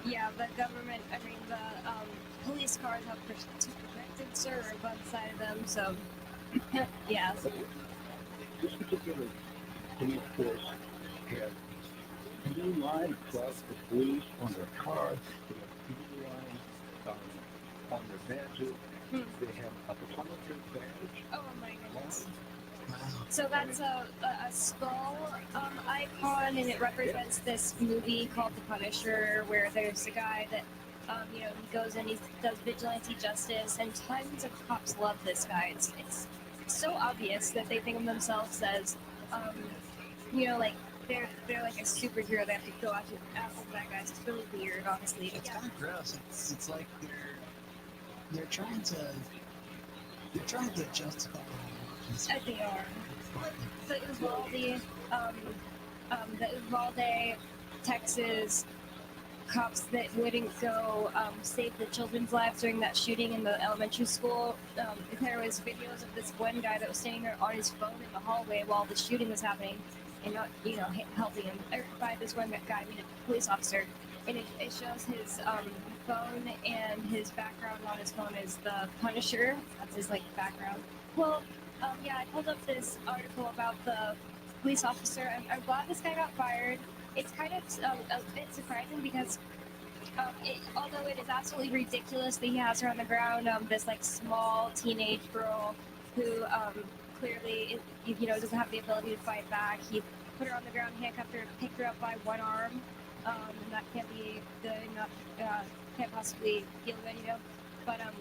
Yeah, the government, I mean, the police cars have protected serve on the side of them, so, yeah. This particular police force had blue line across the police on their cars. They have blue line on their badges. Hmm. They have a Punisher badge. Oh my goodness. Wow. So that's a skull icon, and it represents this movie called The Punisher, where there's a guy that, he goes and he does vigilante justice, and tons of cops love this guy. It's so obvious that they think of themselves as, like they're like a superhero. They have to go after bad guys. It's really weird, honestly. It's kind of gross. It's like they're trying to justify They are. The Uvalde, Texas cops that wouldn't go save the children's lives during that shooting in the elementary school. There was videos of this one guy that was standing there on his phone in the hallway while the shooting was happening, and not helping him. By this one guy, I mean a police officer, and it shows his phone, and his background on his phone is the Punisher. That's his background. Well, I pulled up this article about the police officer. I'm glad this guy got fired. It's kind of a bit surprising because although it is absolutely ridiculous that he has her on the ground, this small teenage girl who clearly doesn't have the ability to fight back. He put her on the ground, handcuffed her, picked her up by one arm. And that can't be good enough. Can't possibly feel good, But I'm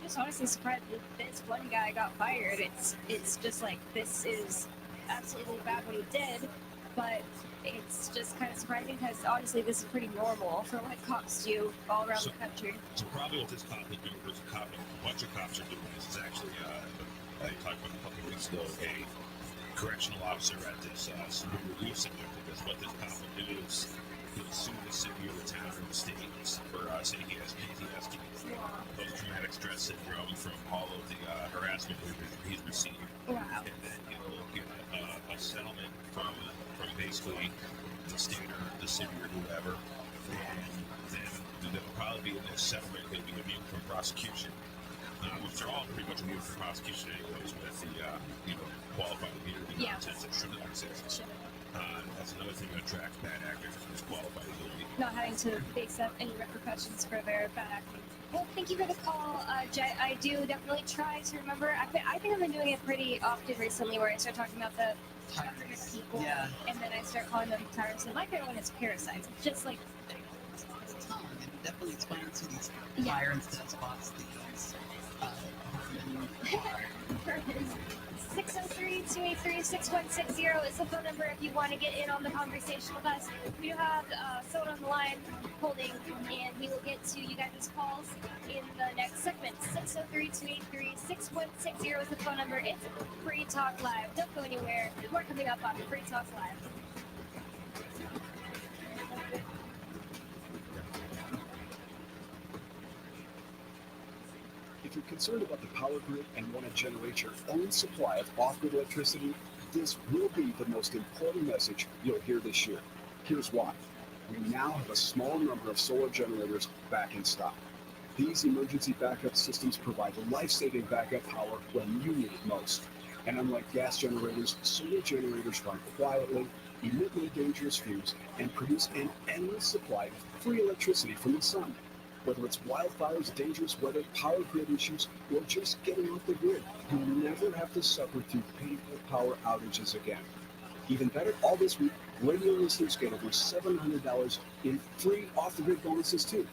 just honestly surprised that this one guy got fired. It's just this is absolutely bad what he did, but it's just kind of surprising because honestly this is pretty normal for what cops do all around the country. So probably what this cop is doing, there's a bunch of cops are doing this. Is actually, I talked about a couple of weeks ago, a correctional officer at this RUIZ center, because what this cop will do is he'll sue the city or the town or the state for saying he has PTSD, post-traumatic stress syndrome, from all of the harassment he's received. Wow. And then he'll get a settlement from basically the state or the city or whoever, and then there'll probably be in this settlement he'll be immune from prosecution, which they're all pretty much immune from prosecution anyways with the qualified immunity nonsense that shouldn't exist. That's another thing that attracts bad actors, is qualified immunity. Not having to face up any repercussions for their bad acting. Well, thank you for the call, Jet. I do definitely try to remember. I think I've been doing it pretty often recently, where I start talking about the government people, and then I start calling them tyrants. And my favorite one is parasites. It's just it definitely explains who these tyrants, despots, these vermin are. 603-283-6160 is the phone number if you want to get in on the conversation with us. We do have someone on the line holding, and we will get to you guys' calls in the next segment. 603-283-6160 is the phone number. It's Free Talk Live. Don't go anywhere. More coming up on Free Talk Live. If you're concerned about the power grid and want to generate your own supply of off-grid electricity, this will be the most important message you'll hear this year. Here's why. We now have a small number of solar generators back in stock. These emergency backup systems provide life-saving backup power when you need it most. And unlike gas generators, solar generators run quietly, emit no dangerous fumes, and produce an endless supply of free electricity from the sun. Whether it's wildfires, dangerous weather, power grid issues, or just getting off the grid, you'll never have to suffer through painful power outages again. Even better, all this week, radio listeners get over $700 in free off-the-grid bonuses too.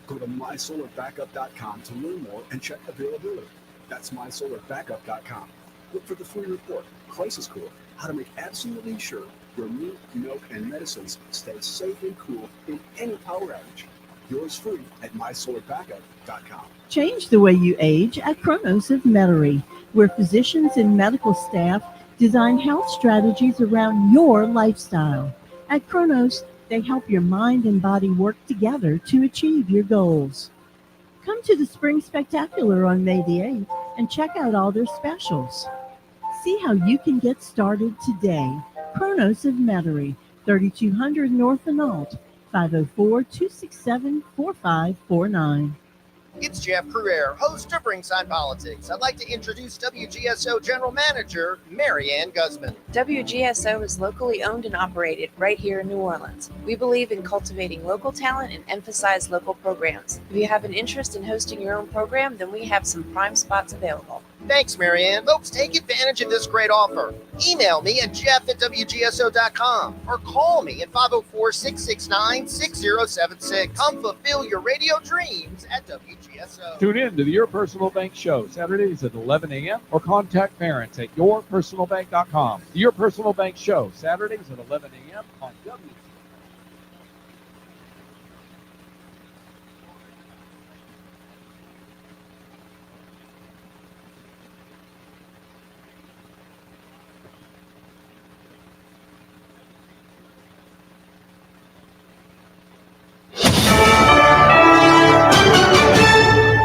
Go to mysolarbackup.com to learn more and check availability. That's mysolarbackup.com. Look for the free report, Crisis Cooler, how to make absolutely sure your meat, milk, and medicines stay safe and cool in any power outage. Yours free at mysolarbackup.com. Change the way you age at Kronos of Metairie, where physicians and medical staff design health strategies around your lifestyle. At Kronos, they help your mind and body work together to achieve your goals. Come to the Spring Spectacular on May the 8th and check out all their specials. See how you can get started today. Kronos of Metairie, 3200 North Analt, 504-267-4549. It's Jeff Cruere, host of Ringside Politics. I'd like to introduce WGSO General Manager Mary Ann Guzman. WGSO is locally owned and operated right here in New Orleans. We believe in cultivating local talent and emphasize local programs. If you have an interest in hosting your own program, then we have some prime spots available. Thanks, Mary Ann. Folks, take advantage of this great offer. Email me at jeff@wgso.com or call me at 504-669-6076. Come fulfill your radio dreams at WGSO. Tune in to the Your Personal Bank Show, Saturdays at 11 a.m. or contact parents at yourpersonalbank.com. The Your Personal Bank Show, Saturdays at 11 a.m. on WGSO.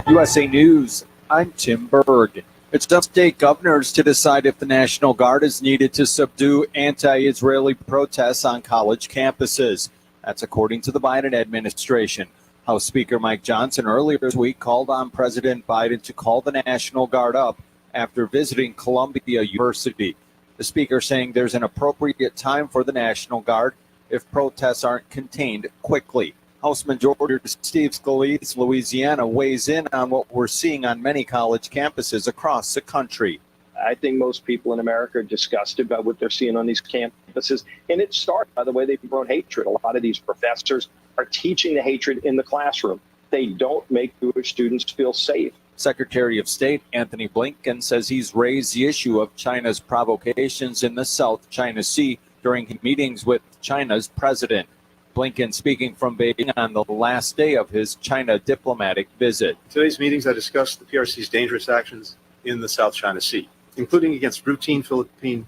USA News, I'm Tim Berg. It's up to state governors to decide if the National Guard is needed to subdue anti-Israeli protests on college campuses. That's according to the Biden administration. House Speaker Mike Johnson earlier this week called on President Biden to call the National Guard up after visiting Columbia University. The speaker saying there's an appropriate time for the National Guard if protests aren't contained quickly. House Majority Steve Scalise, Louisiana, weighs in on what we're seeing on many college campuses across the country. I think most people in America are disgusted by what they're seeing on these campuses. And it started by the way they've grown hatred. A lot of these professors are teaching the hatred in the classroom. They don't make Jewish students feel safe. Secretary of State Anthony Blinken says he's raised the issue of China's provocations in the South China Sea during meetings with China's president. Blinken speaking from Beijing on the last day of his China diplomatic visit. Today's meetings, I discussed the PRC's dangerous actions in the South China Sea, including against routine Philippine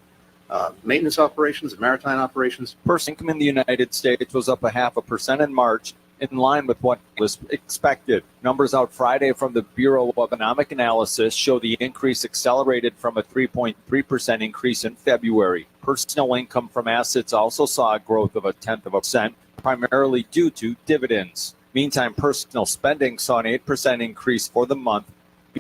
maintenance operations and maritime operations. Personal income in the United States was up 0.5% in March, in line with what was expected. Numbers out Friday from the Bureau of Economic Analysis show the increase accelerated from a 3.3% increase in February. Personal income from assets also saw a growth of 0.1%, primarily due to dividends. Meantime, personal spending saw an 8% increase for the month,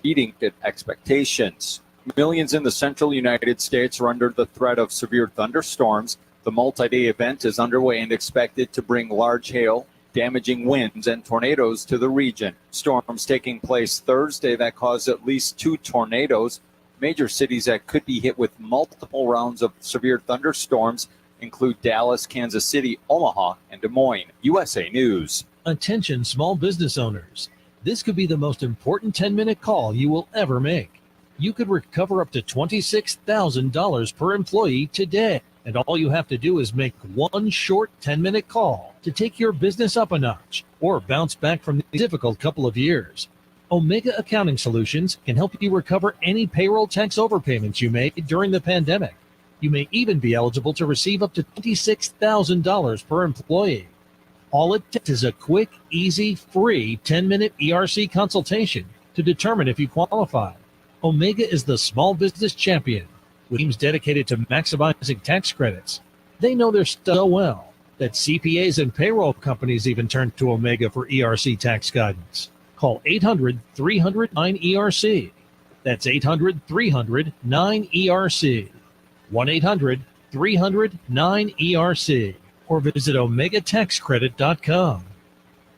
beating expectations. Millions in the central United States are under the threat of severe thunderstorms. The multi-day event is underway and expected to bring large hail, damaging winds, and tornadoes to the region. Storms taking place Thursday that caused at least 2 tornadoes. Major cities that could be hit with multiple rounds of severe thunderstorms include Dallas, Kansas City, Omaha, and Des Moines. USA News. Attention small business owners. This could be the most important 10-minute call you will ever make. You could recover up to $26,000 per employee today. And all you have to do is make one short 10-minute call to take your business up a notch or bounce back from the difficult couple of years. Omega Accounting Solutions can help you recover any payroll tax overpayments you made during the pandemic. You may even be eligible to receive up to $26,000 per employee. All it takes is a quick, easy, free 10-minute ERC consultation to determine if you qualify. Omega is the small business champion with teams dedicated to maximizing tax credits. They know their stuff so well that CPAs and payroll companies even turn to Omega for ERC tax guidance. Call 800-300-9ERC. That's 800-300-9ERC. 1-800-300-9ERC. Or visit OmegaTaxCredit.com.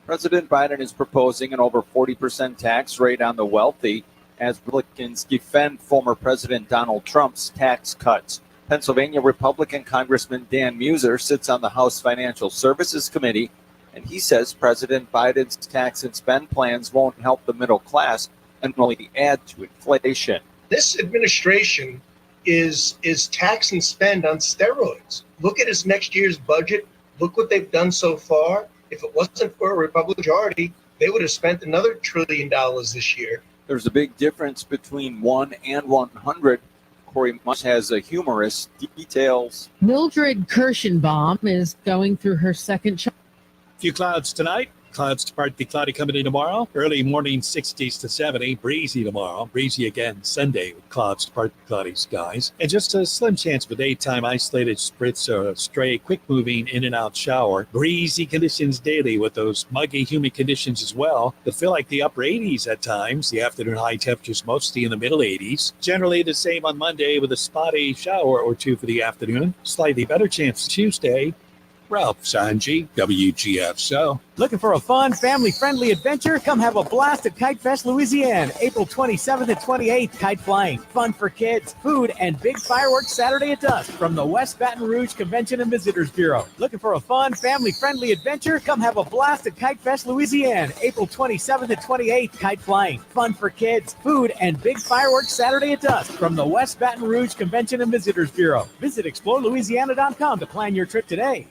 President Biden is proposing an over 40% tax rate on the wealthy as Republicans defend former President Donald Trump's tax cuts. Pennsylvania Republican Congressman Dan Muser sits on the House Financial Services Committee, and he says President Biden's tax and spend plans won't help the middle class and only add to inflation. This administration is tax and spend on steroids. Look at his next year's budget. Look what they've done so far. If it wasn't for a Republican majority, they would have spent another $1 trillion this year. There's a big difference between 1 and 100. Corey Mush has a humorous details. Mildred Kirschenbaum is going through her second child. Few clouds tonight. Clouds to partly cloudy coming in tomorrow. Early morning 60s to 70. Breezy tomorrow. Breezy again Sunday with clouds to partly cloudy skies. And just a slim chance of a daytime isolated spritz or a stray quick moving in and out shower. Breezy conditions daily with those muggy humid conditions as well that feel like the upper 80s at times. The afternoon high temperatures mostly in the middle 80s. Generally the same on Monday with a spotty shower or two for the afternoon. Slightly better chance Tuesday. Ralph Sanji, WGF Show. Looking for a fun, family-friendly adventure? Come have a blast at Kite Fest, Louisiana, April 27th and 28th. Kite flying, fun for kids, food, and big fireworks Saturday at dusk from the West Baton Rouge Convention and Visitors Bureau. Looking for a fun, family-friendly adventure? Come have a blast at Kite Fest, Louisiana, April 27th and 28th. Kite flying, fun for kids, food, and big fireworks Saturday at dusk from the West Baton Rouge Convention and Visitors Bureau. Visit explorelouisiana.com to plan your trip today.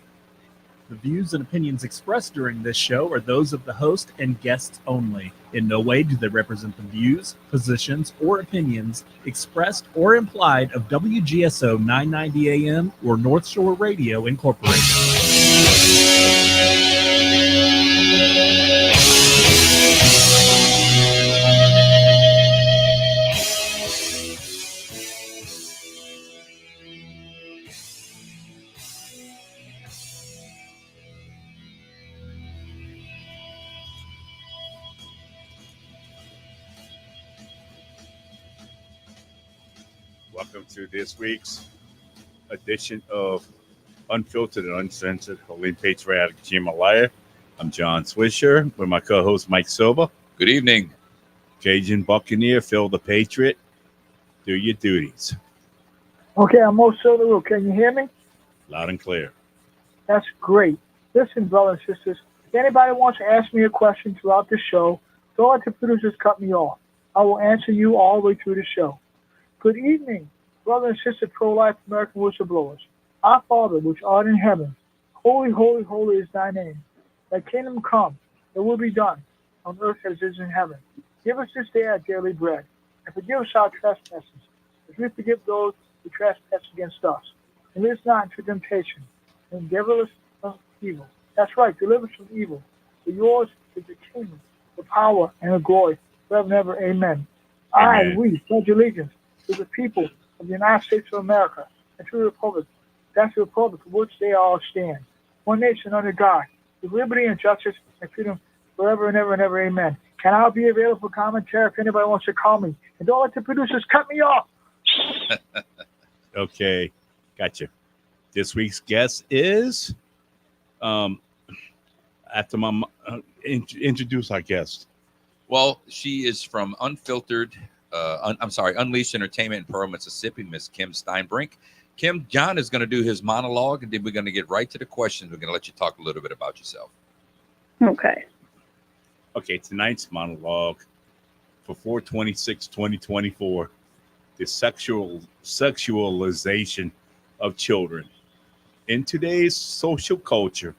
The views and opinions expressed during this show are those of the host and guests only. In no way do they represent the views, positions, or opinions expressed or implied of WGSO 990 AM or North Shore Radio Incorporated. Welcome to this week's edition of Unfiltered and Uncensored, Holy Patriotic Jambalaya. I'm John Swisher with my co-host Mike Silva. Good evening. Cajun Buccaneer, Phil the Patriot. Do your duties. Okay, I'm Mo Silva. Can you hear me? Loud and clear. That's great. Listen, brothers and sisters, if anybody wants to ask me a question throughout the show, don't let the producers cut me off. I will answer you all the way through the show. Good evening, brothers and sisters, pro-life American whistleblowers. Our Father, which art in heaven, holy, holy, holy is thy name. Thy kingdom come, thy will be done, on earth as it is in heaven. Give us this day our daily bread, and forgive us our trespasses, as we forgive those who trespass against us. And lead us not into temptation, and deliver us from evil. That's right, deliver us from evil. For yours is the kingdom, the power, and the glory, forever and ever. Amen. We pledge allegiance to the people of the United States of America and to the republic. That's the republic for which they all stand. One nation under God, with liberty and justice and freedom forever and ever and ever. Amen. Can I be available for commentary if anybody wants to call me? And don't let the producers cut me off. Okay, gotcha. This week's guest is, after my introduce our guest. Well, she is from Unfiltered. Unleashed Entertainment in Pearl, Mississippi, Miss Kim STEINBRINK. Kim, John is going to do his monologue, and then we're going to get right to the questions. We're going to let you talk a little bit about yourself. Okay, tonight's monologue for 4/26/2024, the sexualization of children. In today's social culture,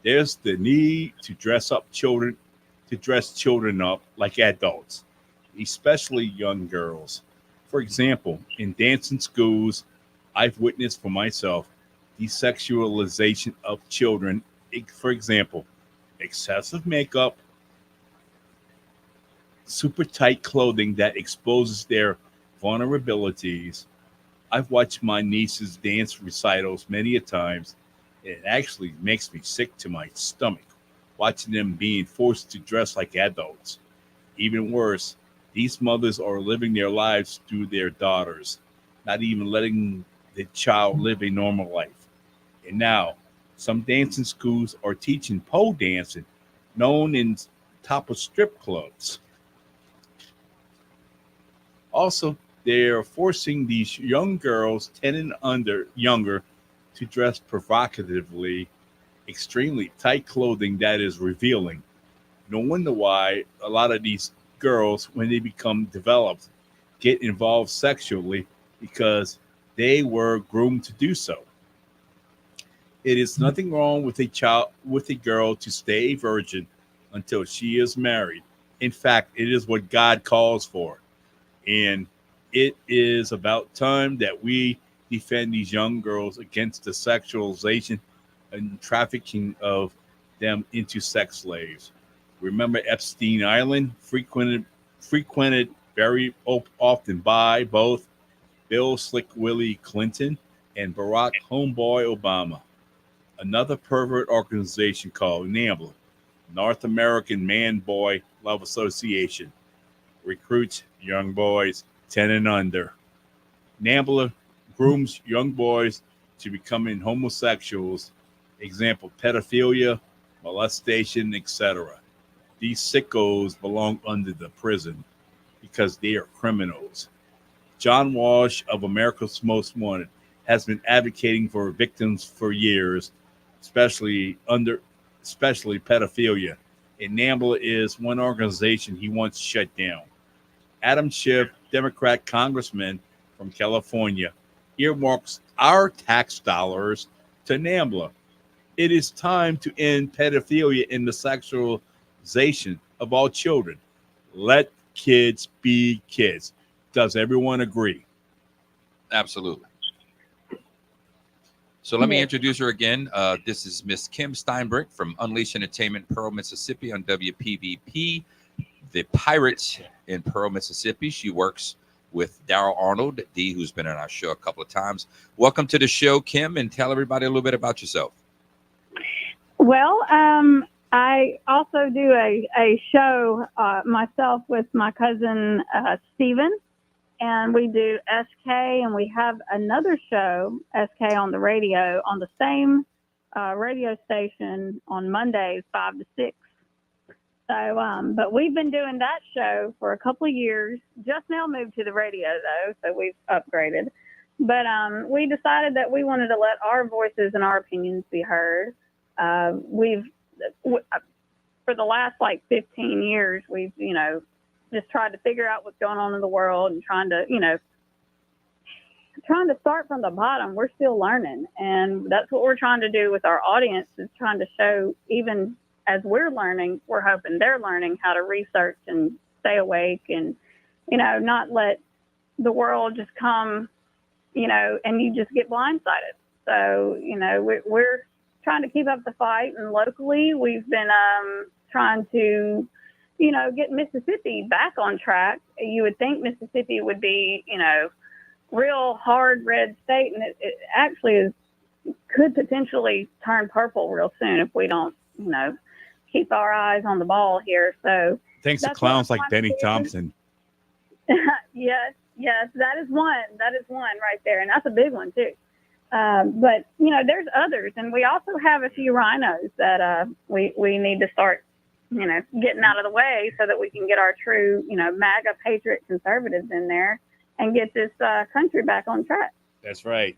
there's the need to dress children up like adults, especially young girls. For example, in dancing schools, I've witnessed for myself the sexualization of children. For example, excessive makeup, super tight clothing that exposes their vulnerabilities. I've watched my nieces dance recitals many a times. It actually makes me sick to my stomach, watching them being forced to dress like adults. Even worse, these mothers are living their lives through their daughters, not even letting the child live a normal life. And now, some dancing schools are teaching pole dancing, known in top of strip clubs. Also, they are forcing these young girls, 10 and younger, to dress provocatively, extremely tight clothing that is revealing. No wonder why a lot of these girls, when they become developed, get involved sexually, because they were groomed to do so. It is nothing wrong with a girl to stay a virgin until she is married. In fact, it is what God calls for. And it is about time that we defend these young girls against the sexualization and trafficking of them into sex slaves. Remember Epstein Island, frequented very often by both Bill Slick Willie Clinton and Barack Homeboy Obama. Another pervert organization called NAMBLA, North American Man-Boy Love Association, recruits young boys 10 and under. NAMBLA grooms young boys to becoming homosexuals, example, pedophilia, molestation, etc. These sickos belong under the prison because they are criminals. John Walsh of America's Most Wanted has been advocating for victims for years, especially pedophilia. And NAMBLA is one organization he wants shut down. Adam Schiff, Democrat congressman from California, earmarks our tax dollars to NAMBLA. It is time to end pedophilia and the sexualization of all children. Let kids be kids. Does everyone agree? Absolutely. So let me introduce her again. This is Miss Kim Steinbrink from Unleash Entertainment, Pearl, Mississippi on WPVP, the Pirates in Pearl, Mississippi. She works with Daryl Arnold, D, who's been on our show a couple of times. Welcome to the show, Kim, and tell everybody a little bit about yourself. Well, I also do a show myself with my cousin Stephen, and we do SK, and we have another show, SK on the radio, on the same radio station on Mondays, 5 to 6. So, but we've been doing that show for a couple of years. Just now moved to the radio, though, so we've upgraded. But we decided that we wanted to let our voices and our opinions be heard. For the last, 15 years, we've, just tried to figure out what's going on in the world and trying to start from the bottom. We're still learning. And that's what we're trying to do with our audience, is trying to show, even as we're learning, we're hoping they're learning how to research and stay awake and, not let the world just come, and you just get blindsided. So, we're trying to keep up the fight. And locally, we've been trying to, get Mississippi back on track. You would think Mississippi would be, real hard red state, and it actually could potentially turn purple real soon if we don't, keep our eyes on the ball here. So thanks to clowns like Benny Thompson. Yes, that is one. That is one right there, and that's a big one too. But there's others, and we also have a few rhinos that we need to start, getting out of the way so that we can get our true, MAGA patriot conservatives in there and get this country back on track. That's right.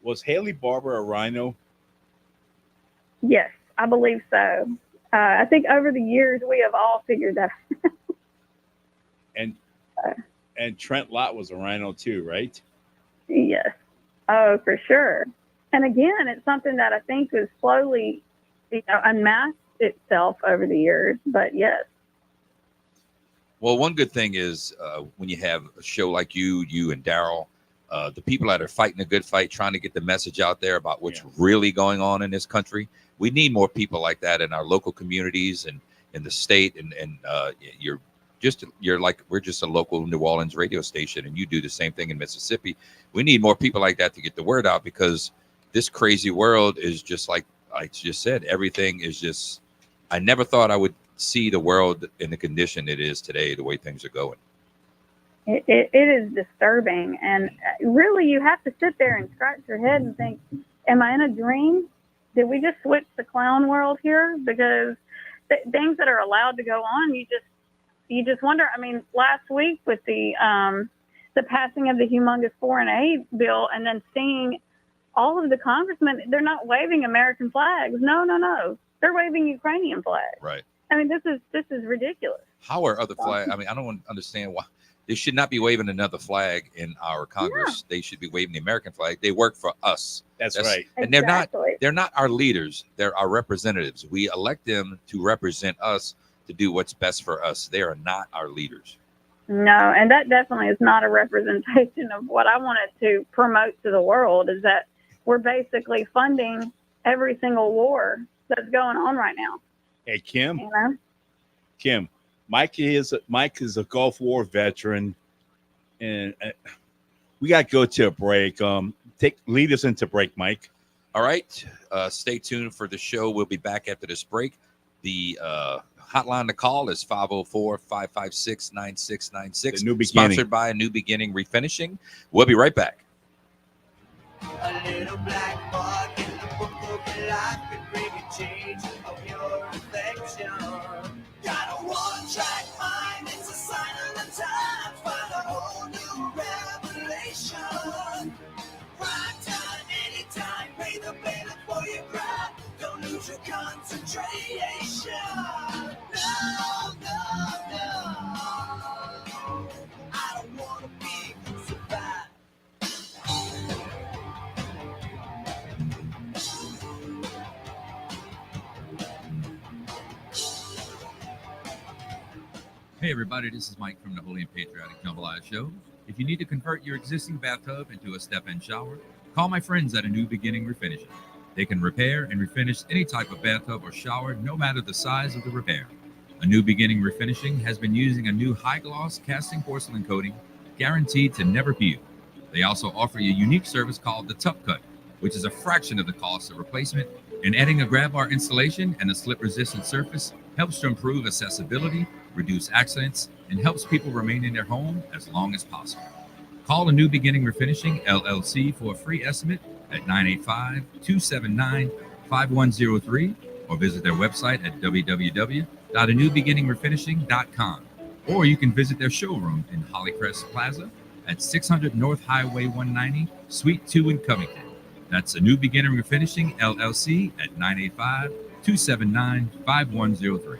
Was Haley Barbour a rhino? Yes, I believe so. I think over the years we have all figured that out. And Trent Lott was a rhino too, right? Yes. Oh, for sure. And again, it's something that I think is slowly, unmasked itself over the years. But yes. Well, one good thing is when you have a show like you and Daryl, the people that are fighting a good fight, trying to get the message out there about what's really going on in this country. We need more people like that in our local communities and in the state. And we're just a local New Orleans radio station, and you do the same thing in Mississippi. We need more people like that to get the word out, because this crazy world is just like I just said, everything is just, I never thought I would see the world in the condition it is today, the way things are going. It is disturbing. And really, you have to sit there and scratch your head and think, am I in a dream? Did we just switch the clown world here? Because things that are allowed to go on, you just wonder. I mean, last week with the passing of the humongous foreign aid bill, and then seeing all of the congressmen, they're not waving American flags. No. They're waving Ukrainian flags. Right. I mean, this is ridiculous. How are other flags? I mean, I don't understand why. They should not be waving another flag in our Congress. Yeah. They should be waving the American flag. They work for us. That's right. And they're not our leaders. They're our representatives. We elect them to represent us, to do what's best for us. They are not our leaders. No, and that definitely is not a representation of what I wanted to promote to the world, is that we're basically funding every single war that's going on right now. Hey, Kim. Kim, Mike is a Gulf War veteran, and we got to go to a break. Lead us into break, Mike. All right. Stay tuned for the show. We'll be back after this break. The hotline to call is 504-556-9696. The New Beginning. Sponsored by New Beginning Refinishing. We'll be right back. A little black mark in the book of life can bring a change of your affection. Got a one-track mind, it's a sign of the times. Find a whole new revelation. Prime time, anytime, pay the bill for your grind. Don't lose your concentration. No, no, no. I don't want to be crucified. Hey everybody, this is Mike from the Holy and Patriotic Jambalaya Show. If you need to convert your existing bathtub into a step-in shower, call my friends at A New Beginning Refinishing. They can repair and refinish any type of bathtub or shower, no matter the size of the repair. A New Beginning Refinishing has been using a new high-gloss casting porcelain coating, guaranteed to never peel. They also offer a unique service called the Tough Cut, which is a fraction of the cost of replacement, and adding a grab bar installation and a slip-resistant surface helps to improve accessibility, reduce accidents, and helps people remain in their home as long as possible. Call A New Beginning Refinishing, LLC for a free estimate at 985-279-5103 or visit their website at www.anewbeginningrefinishing.com. Or you can visit their showroom in Hollycrest Plaza at 600 North Highway 190, Suite 2 in Covington. That's A New Beginning Refinishing, LLC at 985-279-5103.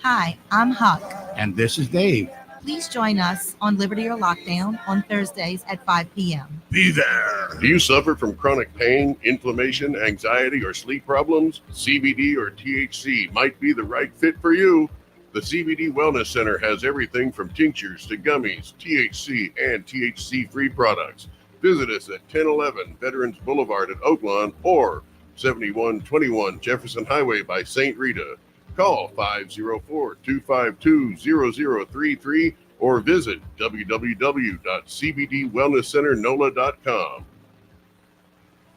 Hi, I'm Huck. And this is Dave. Please join us on Liberty or Lockdown on Thursdays at 5 p.m. Be there. Do you suffer from chronic pain, inflammation, anxiety, or sleep problems? CBD or THC might be the right fit for you. The CBD Wellness Center has everything from tinctures to gummies, THC, and THC-free products. Visit us at 1011 Veterans Boulevard at Oaklawn or 7121 Jefferson Highway by St. Rita. Call 504-252-0033 or visit www.cbdwellnesscenternola.com.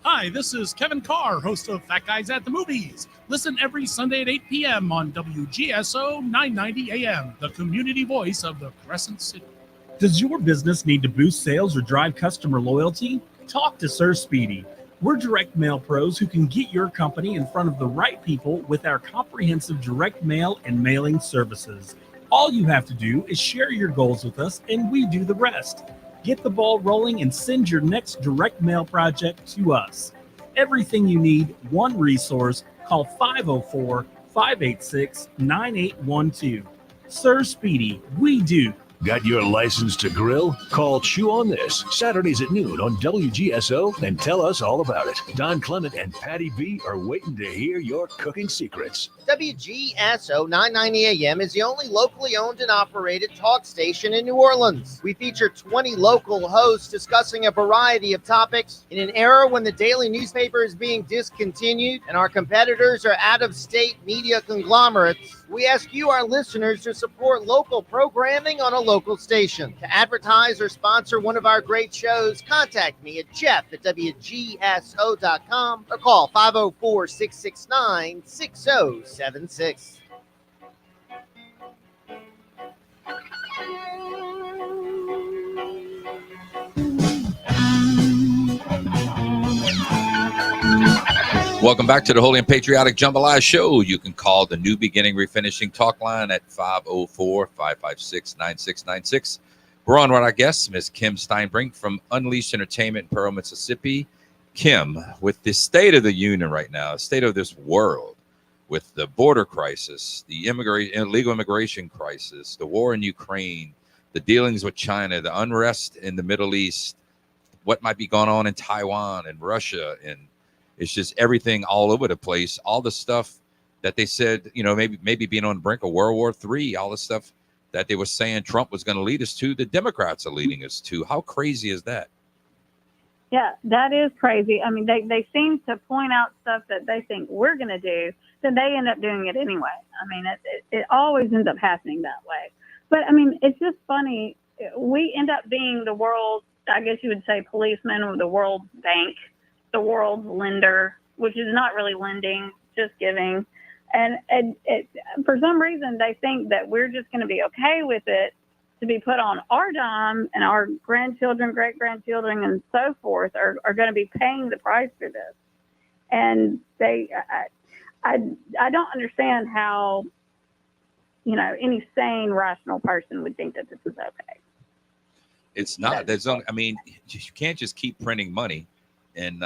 Hi, this is Kevin Carr, host of Fat Guys at the Movies. Listen every Sunday at 8 p.m. on WGSO 990 AM, the community voice of the Crescent City. Does your business need to boost sales or drive customer loyalty? Talk to Sir Speedy. We're direct mail pros who can get your company in front of the right people with our comprehensive direct mail and mailing services. All you have to do is share your goals with us and we do the rest. Get the ball rolling and send your next direct mail project to us. Everything you need, one resource. Call 504-586-9812. Sir Speedy, we do. Got your license to grill? Call Chew on This, Saturdays at noon on WGSO, and tell us all about it. Don Clement and Patty B are waiting to hear your cooking secrets. WGSO 990 AM is the only locally owned and operated talk station in New Orleans. We feature 20 local hosts discussing a variety of topics. In an era when the daily newspaper is being discontinued and our competitors are out-of-state media conglomerates, we ask you, our listeners, to support local programming on a local station. To advertise or sponsor one of our great shows, contact me at jeff@wgso.com or call 504-669-6076. Welcome back to the Holy and Patriotic Jambalaya Show. You can call the New Beginning Refinishing talk line at 504-556-9696. We're on with our guest, Ms. Kim Steinbrink from Unleashed Entertainment in Pearl, Mississippi. Kim, with the state of the union right now, the state of this world, with the border crisis, the illegal immigration crisis, the war in Ukraine, the dealings with China, the unrest in the Middle East, what might be going on in Taiwan and Russia, and it's just everything all over the place. All the stuff that they said, maybe being on the brink of World War III, all the stuff that they were saying Trump was going to lead us to, the Democrats are leading us to. How crazy is that? Yeah, that is crazy. I mean, they seem to point out stuff that they think we're going to do, then they end up doing it anyway. I mean, it always ends up happening that way. But, I mean, it's just funny. We end up being the world, I guess you would say, policeman, or the world bank, the world lender, which is not really lending, just giving. And for some reason, they think that we're just going to be okay with it to be put on our dime, and our grandchildren, great-grandchildren, and so forth are going to be paying the price for this. And I don't understand how, any sane, rational person would think that this is okay. It's not. There's only, I mean, you can't just keep printing money, and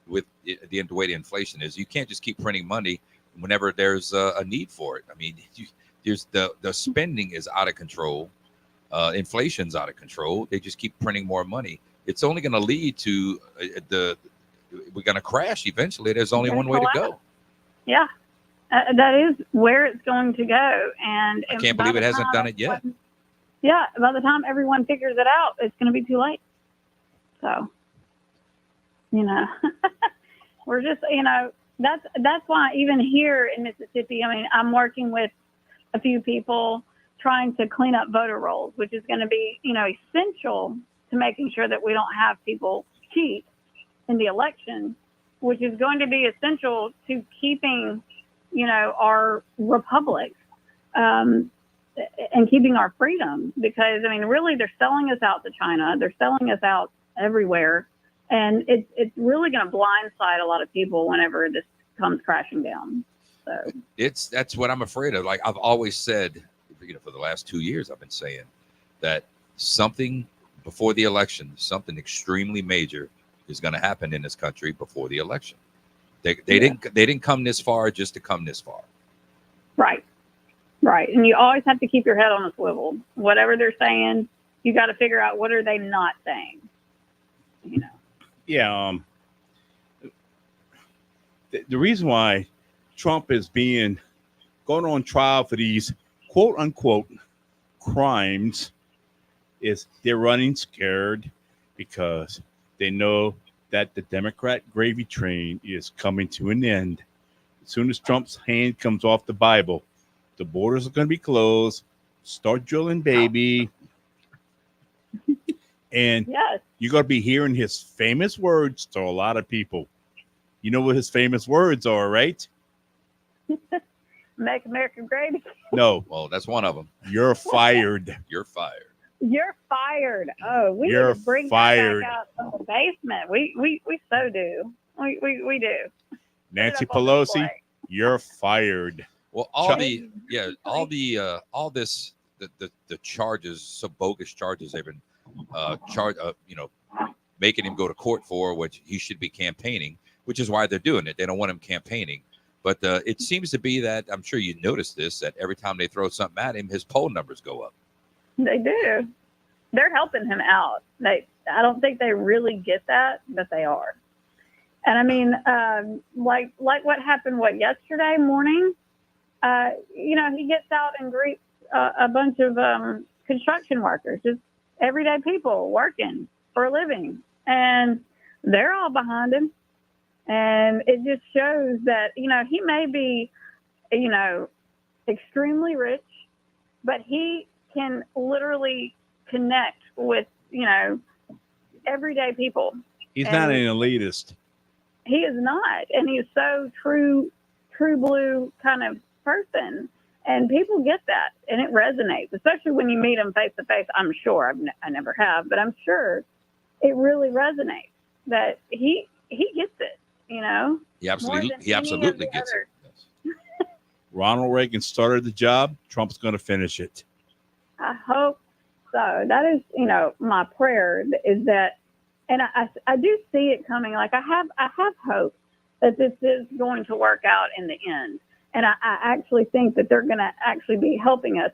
with the way the inflation is, you can't just keep printing money whenever there's a need for it. I mean, there's the spending is out of control. Inflation's out of control. They just keep printing more money. It's only going to lead to we're going to crash eventually. There's only one way to go. Yeah, that is where it's going to go. And I can't believe it hasn't done it yet. Yeah, by the time everyone figures it out, it's going to be too late. So, we're just, that's why even here in Mississippi, I mean, I'm working with a few people trying to clean up voter rolls, which is going to be, essential to making sure that we don't have people cheat in the election, which is going to be essential to keeping, our republic and keeping our freedom. Because, I mean, really, they're selling us out to China. They're selling us out everywhere. And it's really going to blindside a lot of people whenever this comes crashing down. So that's what I'm afraid of. Like I've always said, for the last 2 years, I've been saying that something before the election, something extremely major is going to happen in this country before the election. They didn't come this far just to come this far. Right. And you always have to keep your head on a swivel. Whatever they're saying, you got to figure out what are they not saying. Yeah. The reason why Trump is going on trial for these quote unquote crimes is they're running scared because they know that the Democrat gravy train is coming to an end. As soon as Trump's hand comes off the Bible, the borders are going to be closed. Start drilling, baby. And you're going to be hearing his famous words to a lot of people. You know what his famous words are, right? Make America great again. No. Well, that's one of them. You're fired. You're fired. You're fired. Oh, we You're need to bring fired. that back out of the basement. We so do. We do. Nancy Pelosi, you're fired. Well, all the charges, so bogus charges they've been making him go to court for, which he should be campaigning, which is why they're doing it. They don't want him campaigning. But it seems to be that, I'm sure you noticed this, that every time they throw something at him, his poll numbers go up. They do. They're helping him out. I don't think they really get that, but they are. And I mean, like what happened, yesterday morning? He gets out and greets a bunch of construction workers, just everyday people working for a living, and they're all behind him. And it just shows that, he may be, extremely rich, but he can literally connect with, everyday people. He's not an elitist. He is not. And he's so true blue kind of person. And people get that. And it resonates, especially when you meet him face to face. I'm sure. I never have, but I'm sure it really resonates that he gets it. He absolutely gets it. Ronald Reagan started the job. Trump's going to finish it. I hope so. That is, my prayer is that, and I do see it coming. Like I have hope that this is going to work out in the end. And I actually think that they're going to actually be helping us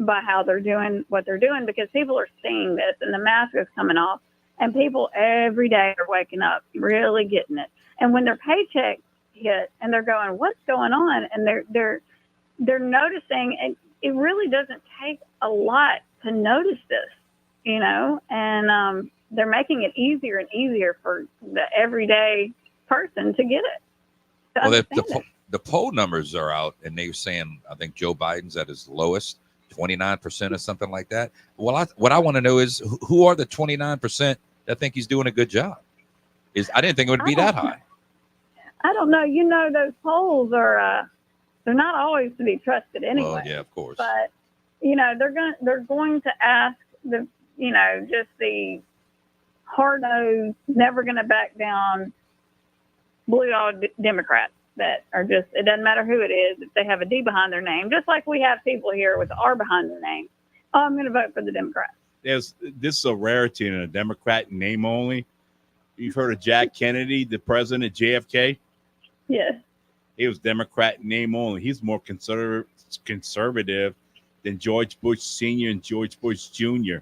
by how they're doing what they're doing, because people are seeing this and the mask is coming off, and people every day are waking up, really getting it. And when their paychecks hit and they're going, what's going on? And they're noticing, and it really doesn't take a lot to notice this, and they're making it easier and easier for the everyday person to get it. Well, the poll numbers are out, and they're saying, I think Joe Biden's at his lowest, 29% or something like that. Well, what I want to know is who are the 29% that think he's doing a good job? I didn't think it would be that high. I don't know. You know, those polls are they're not always to be trusted anyway. Well, yeah, of course. But you know, they're going to ask the just the hard-nosed, never going to back down blue-eyed Democrats that are just, it doesn't matter who it is, if they have a D behind their name, just like we have people here with R behind their name. Oh, I'm going to vote for the Democrats. This is a rarity in a Democrat name only. You've heard of Jack Kennedy, the president, JFK? Yes. He was Democrat name only. He's more conservative than George Bush Sr. and George Bush Jr.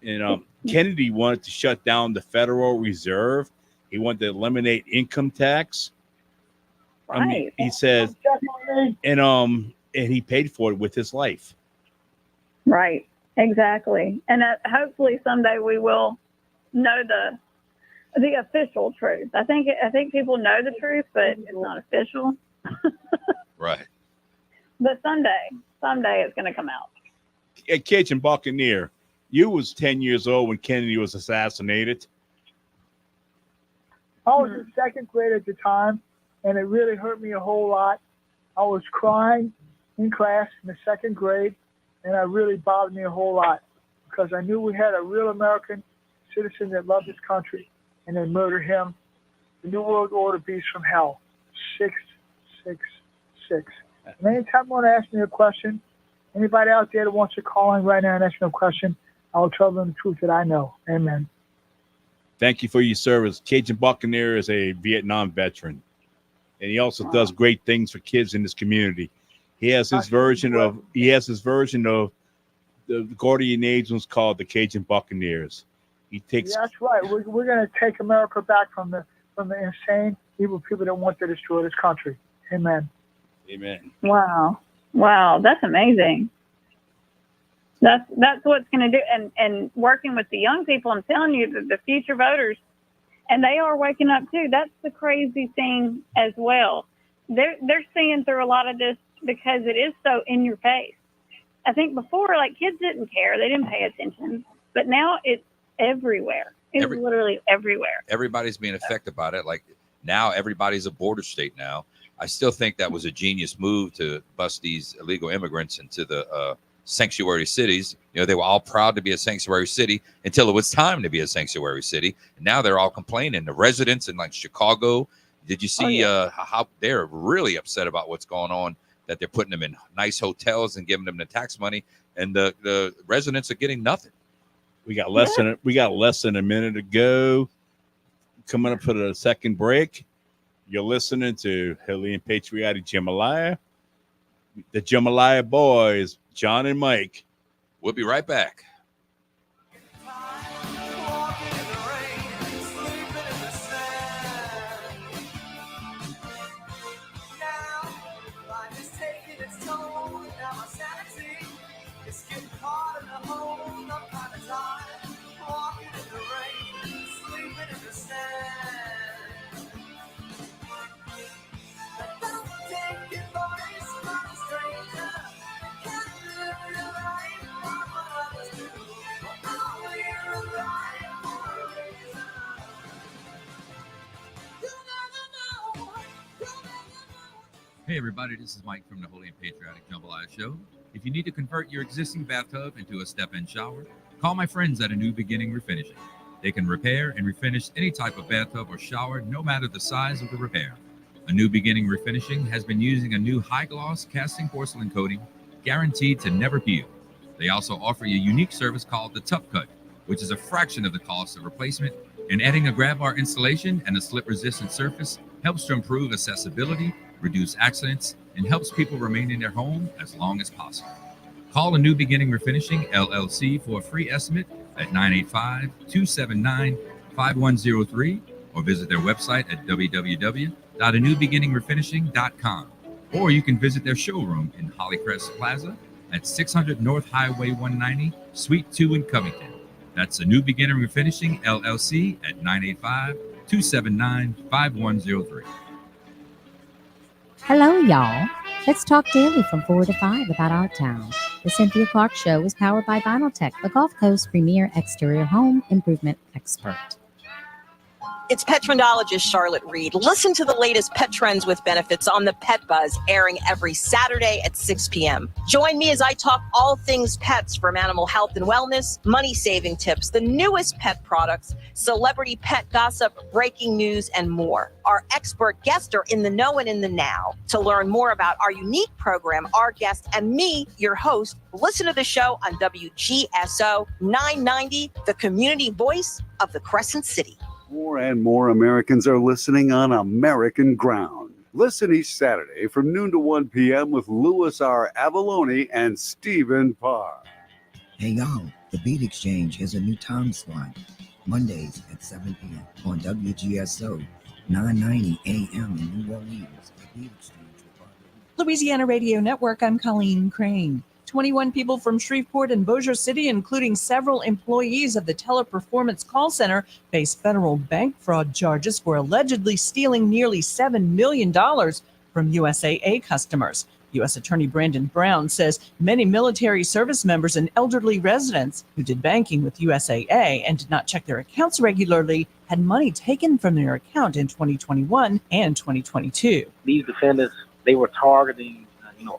And Kennedy wanted to shut down the Federal Reserve. He wanted to eliminate income tax. Right. I mean, he says, and he paid for it with his life. Right. Exactly. And hopefully someday we will know the official truth. I think people know the truth, but it's not official. Right. But someday it's going to come out. Cajun Buccaneer, you was 10 years old when Kennedy was assassinated. I was in second grade at the time, and it really hurt me a whole lot. I was crying in class in the second grade, and it really bothered me a whole lot because I knew we had a real American citizen that loved his country, and they murdered him. The New World Order beast from hell, 666. And anytime you want to ask me a question, anybody out there that wants to call in right now and ask me a question, I will tell them the truth that I know. Amen. Thank you for your service. Cajun Buccaneer is a Vietnam veteran, and he also does great things for kids in this community. He has his version of the Guardian Angels called the Cajun Buccaneers. He takes. Yeah, that's right. We're going to take America back from the insane, evil people that want to destroy this country. Amen. Amen. Wow, that's amazing. That's what's going to do. And working with the young people, I'm telling you, the future voters, and they are waking up too. That's the crazy thing as well. They're seeing through a lot of this because it is so in your face. I think before, like, kids didn't care, they didn't pay attention, but now it's everywhere. It's literally everywhere. Everybody's being affected by it. Like now, everybody's a border state now. I still think that was a genius move to bust these illegal immigrants into the sanctuary cities. You know, they were all proud to be a sanctuary city until it was time to be a sanctuary city. And now they're all complaining. The residents in like Chicago, did you see how they're really upset about what's going on, that they're putting them in nice hotels and giving them the tax money, and the residents are getting nothing. We got less than a minute to go. Coming up for the second break. You're listening to Hilly and Patriotic Jambalaya. The Jambalaya boys, John and Mike. We'll be right back. Hey everybody, this is Mike from the Holy and Patriotic Jambalaya Show. If you need to convert your existing bathtub into a step-in shower, call my friends at A New Beginning Refinishing. They can repair and refinish any type of bathtub or shower, no matter the size of the repair. A New Beginning Refinishing has been using a new high-gloss casting porcelain coating, guaranteed to never peel. They also offer a unique service called the Tough Cut, which is a fraction of the cost of replacement, and adding a grab bar installation and a slip-resistant surface helps to improve accessibility, reduce accidents, and helps people remain in their home as long as possible. Call A New Beginning Refinishing, LLC for a free estimate at 985-279-5103 or visit their website at www.anewbeginningrefinishing.com. Or you can visit their showroom in Hollycrest Plaza at 600 North Highway 190, Suite 2 in Covington. That's A New Beginning Refinishing, LLC at 985-279-5103. Hello, y'all. Let's talk daily from 4 to 5 about our town. The Cynthia Clark Show is powered by Vinyltech, the Gulf Coast premier exterior home improvement expert. It's pet trendologist Charlotte Reed. Listen to the latest pet trends with benefits on the Pet Buzz, airing every Saturday at 6 p.m. Join me as I talk all things pets, from animal health and wellness, money-saving tips, the newest pet products, celebrity pet gossip, breaking news, and more. Our expert guests are in the know and in the now. To learn more about our unique program, our guest, and me, your host, listen to the show on WGSO 990, the community voice of the Crescent City. More and more Americans are listening on American ground. Listen each Saturday from noon to 1 p.m. with Louis R. Avalone and Stephen Parr. Hey y'all, the Beat Exchange has a new time slot. Mondays at 7 p.m. on WGSO 990 a.m. in New Orleans. The Beat Exchange. Louisiana Radio Network, I'm Colleen Crane. 21 people from Shreveport and Bossier City, including several employees of the Teleperformance call center, face federal bank fraud charges for allegedly stealing nearly $7 million from USAA customers. U.S. Attorney Brandon Brown says many military service members and elderly residents who did banking with USAA and did not check their accounts regularly had money taken from their account in 2021 and 2022. These defendants, they were targeting,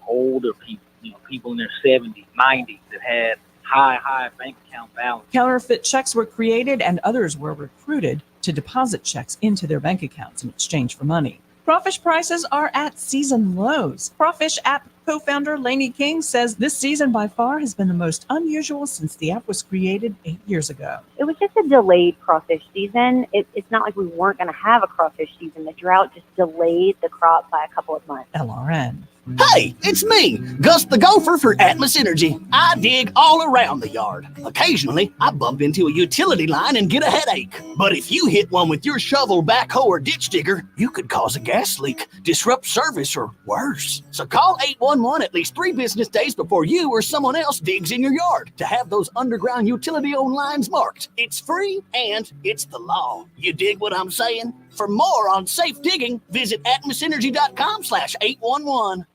older people. People in their 70s, 90s that had high bank account balance. Counterfeit checks were created and others were recruited to deposit checks into their bank accounts in exchange for money. Crawfish prices are at season lows. Crawfish app co-founder Lainey King says this season by far has been the most unusual since the app was created 8 years ago. It was just a delayed crawfish season. It's not like we weren't going to have a crawfish season. The drought just delayed the crop by a couple of months. LRN. Hey, it's me, Gus the Gopher for Atmos Energy. I dig all around the yard. Occasionally, I bump into a utility line and get a headache. But if you hit one with your shovel, backhoe, or ditch digger, you could cause a gas leak, disrupt service, or worse. So call 811 at least 3 business days before you or someone else digs in your yard to have those underground utility-owned lines marked. It's free and it's the law. You dig what I'm saying? For more on safe digging, visit atmosenergy.com/811.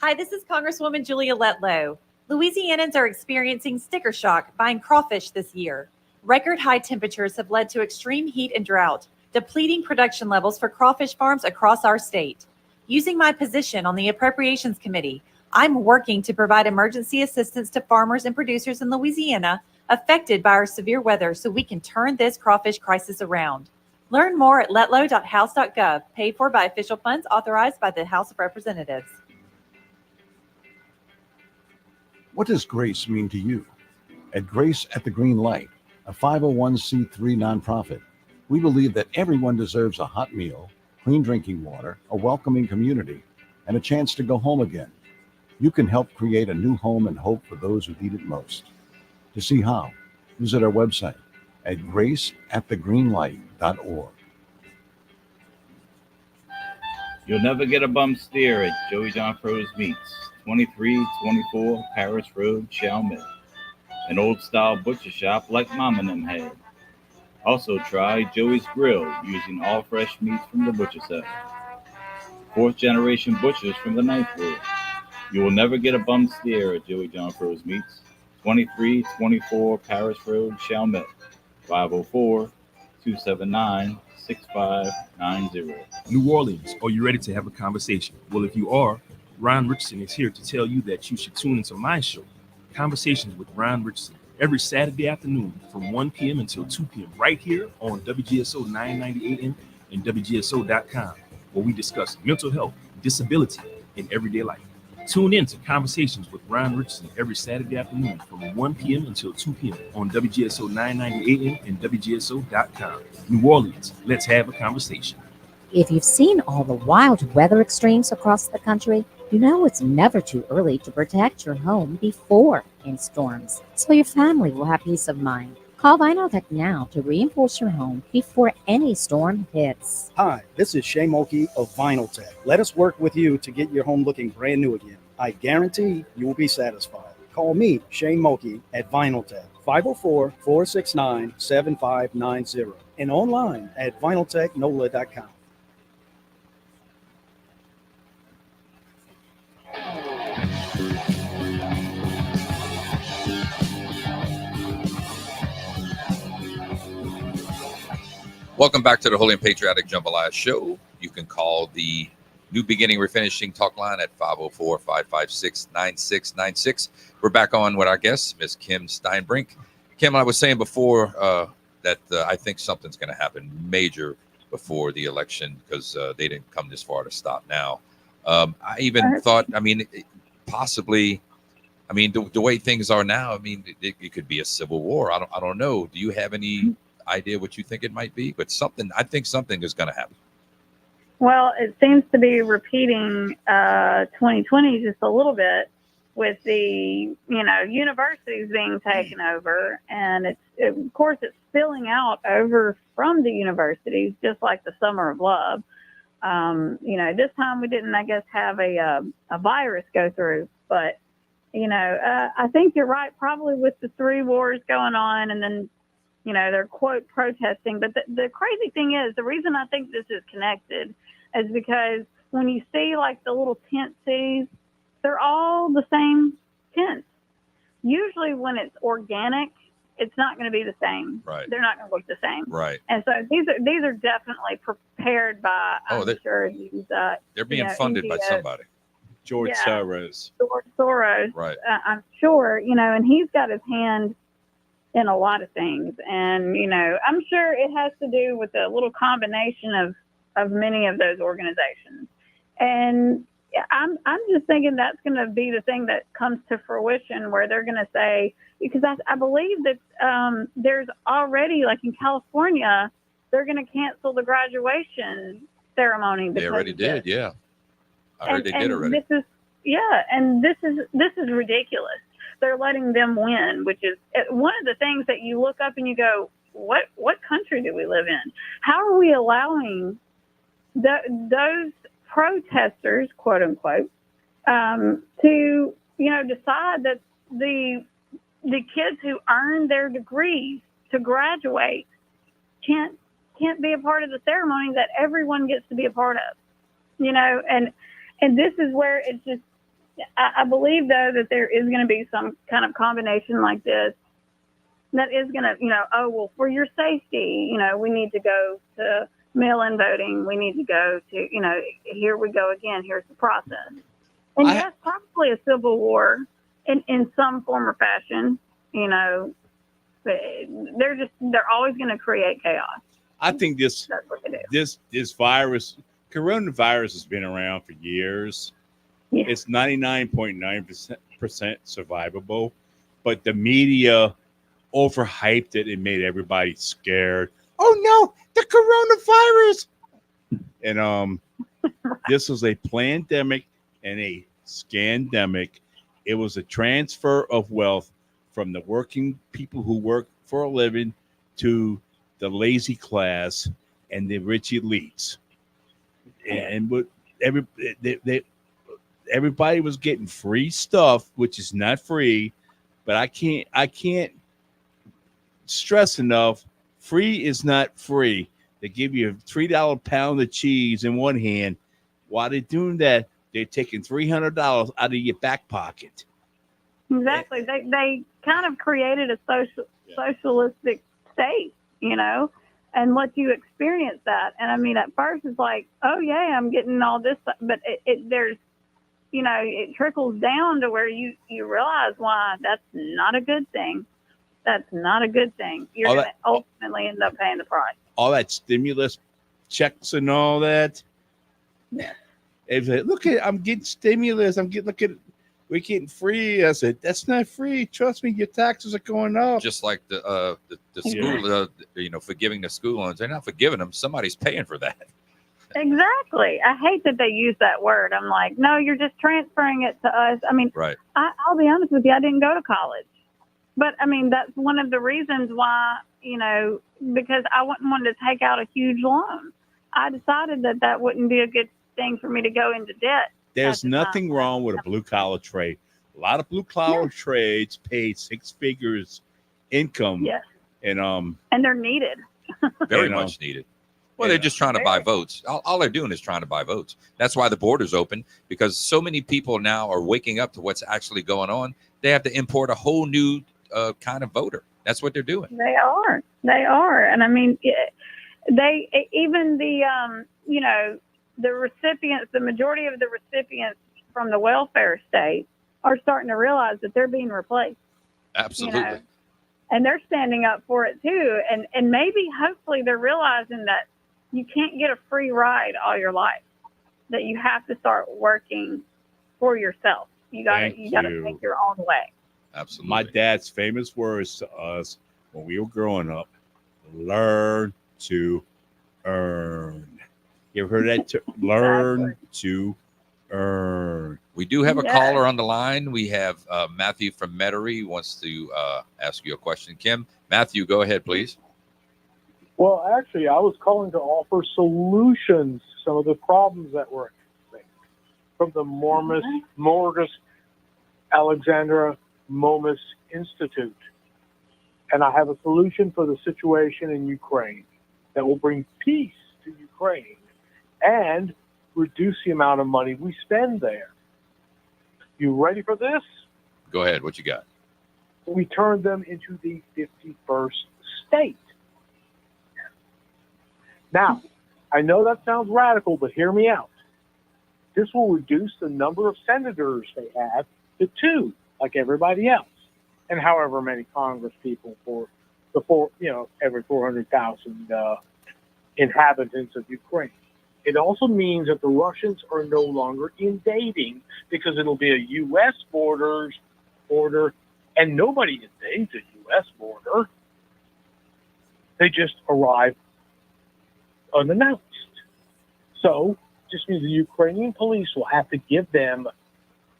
Hi, this is Congresswoman Julia Letlow. Louisianans are experiencing sticker shock buying crawfish this year. Record high temperatures have led to extreme heat and drought, depleting production levels for crawfish farms across our state. Using my position on the Appropriations Committee, I'm working to provide emergency assistance to farmers and producers in Louisiana affected by our severe weather so we can turn this crawfish crisis around. Learn more at letlow.house.gov, paid for by official funds authorized by the House of Representatives. What does GRACE mean to you? At Grace at the Green Light, a 501c3 nonprofit, we believe that everyone deserves a hot meal, clean drinking water, a welcoming community, and a chance to go home again. You can help create a new home and hope for those who need it most. To see how, visit our website at graceatthegreenlight.org. You'll never get a bum steer at Joey John Fro's Meats, 2324 Paris Road, Chalmette. An old-style butcher shop like Mom and them had. Also try Joey's Grill, using all fresh meats from the butcher set. 4th-generation butchers from the 9th Ward. You will never get a bum steer at Joey John Fro's Meats, 2324 Paris Road, Chalmette. 504-279-6590. New Orleans, are you ready to have a conversation? Well, if you are, Ron Richardson is here to tell you that you should tune into my show, Conversations with Ron Richardson, every Saturday afternoon from 1 p.m. until 2 p.m. right here on WGSO 990 AM and WGSO.com, where we discuss mental health, disability, and everyday life. Tune in to Conversations with Ron Richardson every Saturday afternoon from 1 p.m. until 2 p.m. on WGSO 990 AM and WGSO.com. New Orleans, let's have a conversation. If you've seen all the wild weather extremes across the country, you know it's never too early to protect your home before any storms, so your family will have peace of mind. Call Vinyltech now to reinforce your home before any storm hits. Hi, this is Shay Mulkey of Vinyltech. Let us work with you to get your home looking brand new again. I guarantee you will be satisfied. Call me, Shane Mulkey, at Vinyltech, 504-469-7590, and online at vinyltechnola.com. Welcome back to the Holy and Patriotic Jambalaya Show. You can call the New Beginning Refinishing talk line at 504-556-9696. We're back on with our guest, Ms. Kim Steinbrink. Kim, I was saying before that I think something's going to happen major before the election because they didn't come this far to stop now. I even thought, possibly, the way things are now, it could be a civil war. I don't know. Do you have any idea what you think it might be? But I think something is going to happen. Well, it seems to be repeating 2020 just a little bit with the, universities being taken over. And of course, it's spilling out over from the universities, just like the Summer of Love. This time we didn't, I guess, have a virus go through. But, I think you're right, probably with the 3 wars going on and then, they're, quote, protesting. But the crazy thing is, the reason I think this is connected is because when you see, like, the little tent cities, they're all the same tents. Usually when it's organic, it's not going to be the same. Right. They're not going to look the same. Right. And so these are definitely prepared by, I'm sure, these they're being funded by somebody. George Soros. George Soros. Right. I'm sure, and he's got his hand in a lot of things. And, I'm sure it has to do with a little combination of many of those organizations. And I'm just thinking that's going to be the thing that comes to fruition where they're going to say, because I believe that there's already, like in California, they're going to cancel the graduation ceremony. They already did, yeah. I heard they did already. This is ridiculous. They're letting them win, which is one of the things that you look up and you go, what country do we live in? How are we allowing those protesters, quote unquote, to decide that the kids who earn their degrees to graduate can't be a part of the ceremony that everyone gets to be a part of, and this is where it's just, I believe though that there is going to be some kind of combination like this that is going to, for your safety, we need to go to mail-in voting. We need to go to, here we go again. Here's the process. And yes, probably a civil war in some form or fashion. They're always going to create chaos. I think this virus, coronavirus, has been around for years. Yeah. It's 99.9% survivable, but the media overhyped it and made everybody scared. Oh no, the coronavirus! And this was a pandemic and a scandemic. It was a transfer of wealth from the working people who work for a living to the lazy class and the rich elites. And what everybody was getting free stuff, which is not free, but I can't stress enough, free is not free. They give you a $3 pound of cheese in one hand. While they're doing that, they're taking $300 out of your back pocket. Exactly. They kind of created a socialistic state, and let you experience that. And at first it's like, oh yeah, I'm getting all this, but there's, it trickles down to where you realize why that's not a good thing. That's not a good thing. You're going to ultimately end up paying the price. All that stimulus checks and all that. Yeah. Look at, I'm getting stimulus. We're getting free. I said, that's not free. Trust me, your taxes are going up. Just like the school, forgiving the school loans. They're not forgiving them. Somebody's paying for that. Exactly. I hate that they use that word. I'm like, no, you're just transferring it to us. Right. I'll be honest with you. I didn't go to college, but that's one of the reasons why, because I wouldn't want to take out a huge loan. I decided that wouldn't be a good thing for me to go into debt. There's nothing wrong with a blue collar trade. A lot of blue collar trades paid 6 figures income. Yes. And they're needed. Very much needed. Well, they're just trying to buy votes. All they're doing is trying to buy votes. That's why the border's open, because so many people now are waking up to what's actually going on. They have to import a whole new kind of voter. That's what they're doing. They are. And I mean, they, even the, the recipients, the majority of the recipients from the welfare state are starting to realize that they're being replaced. Absolutely. And they're standing up for it too. And maybe, hopefully, they're realizing that you can't get a free ride all your life, that you have to start working for yourself. You got to make your own way. Absolutely. My dad's famous words to us when we were growing up: learn to earn. You ever heard that term? Learn to earn. We do have a caller on the line. We have Matthew from Metairie wants to ask you a question. Kim, Matthew, go ahead, please. Well, actually, I was calling to offer solutions to some of the problems that we're facing from the Morgus Alexandra Momus Institute. And I have a solution for the situation in Ukraine that will bring peace to Ukraine and reduce the amount of money we spend there. You ready for this? Go ahead. What you got? We turned them into the 51st state. Now, I know that sounds radical, but hear me out. This will reduce the number of senators they have to 2, like everybody else, and however many Congress people for every 400,000 inhabitants of Ukraine. It also means that the Russians are no longer invading, because it'll be a U.S. border, and nobody invades a U.S. border. They just arrive unannounced. So, just means the Ukrainian police will have to give them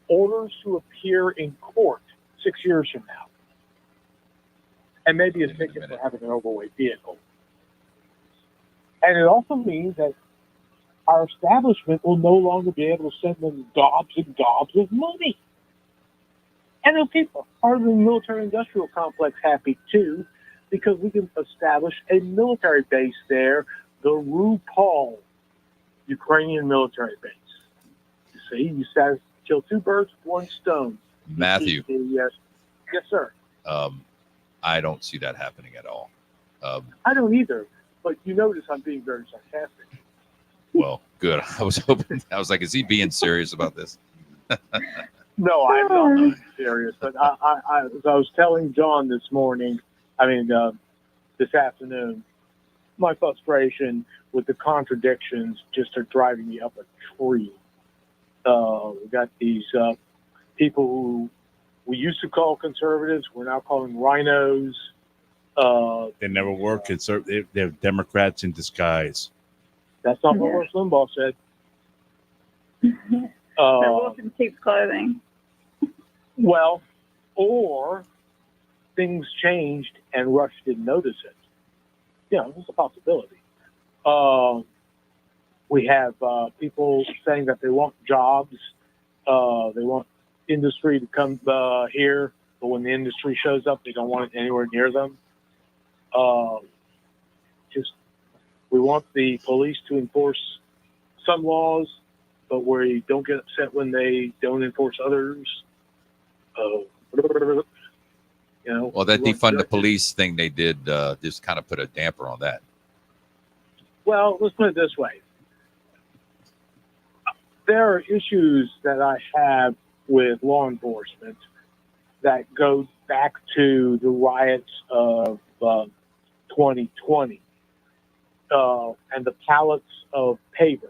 orders to appear in court 6 years from now. And maybe a ticket for having an overweight vehicle. And it also means that our establishment will no longer be able to send them gobs and gobs of money. And they'll keep part of the military-industrial complex happy, too, because we can establish a military base there, the RUPOL, Ukrainian military base. You see, you said kill 2 birds with 1 stone. Matthew. Yes, sir. I don't see that happening at all. I don't either, but you notice I'm being very sarcastic. Well, good. I was like, is he being serious about this? No, I'm not being serious, but I was telling John this afternoon, my frustration with the contradictions just are driving me up a tree. We got these people who we used to call conservatives, we're now calling rhinos. They never were conservative. They're Democrats in disguise. That's not what Rush Limbaugh said. They're wolf in sheep's clothing. Well, or things changed and Rush didn't notice it. Yeah, it's a possibility. We have people saying that they want jobs. They want industry to come here, but when the industry shows up, they don't want it anywhere near them. We want the police to enforce some laws, but we don't get upset when they don't enforce others. Well, that defund the police thing they did just kind of put a damper on that. Well, let's put it this way. There are issues that I have with law enforcement that go back to the riots of 2020 and the pallets of pavers.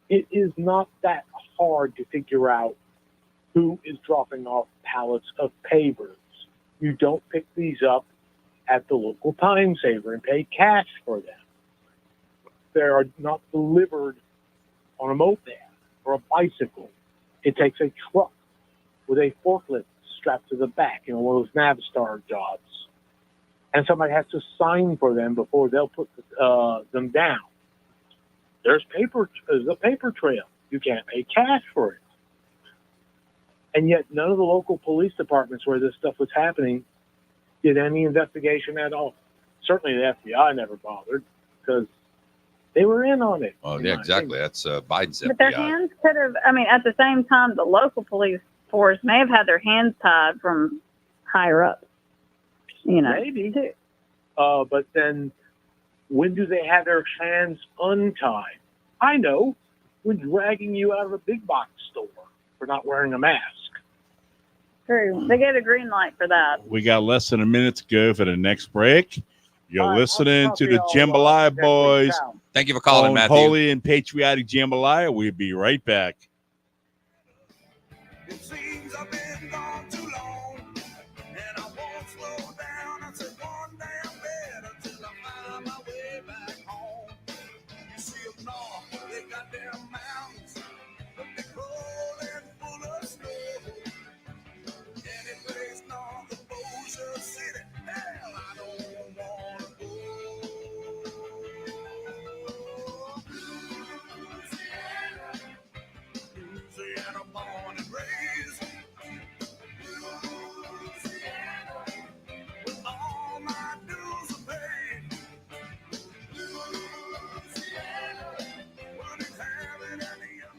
It is not that hard to figure out who is dropping off pallets of pavers. You don't pick these up at the local time saver and pay cash for them. They are not delivered on a moped or a bicycle. It takes a truck with a forklift strapped to the back, one of those Navistar jobs. And somebody has to sign for them before they'll put them down. There's a paper trail. You can't pay cash for it. And yet none of the local police departments where this stuff was happening did any investigation at all. Certainly the FBI never bothered because they were in on it. Oh, yeah, exactly. That's Biden's But their FBI. hands could have, I mean, at the same time, the local police force may have had their hands tied from higher up. You know, Maybe. But then when do they have their hands untied? I know, when dragging you out of a big box store for not wearing a mask. True. They get a green light for that. We got less than a minute to go for the next break. You're listening to the Jambalaya Boys. Thank you for calling, on Matthew. Holy and Patriotic Jambalaya. We'll be right back.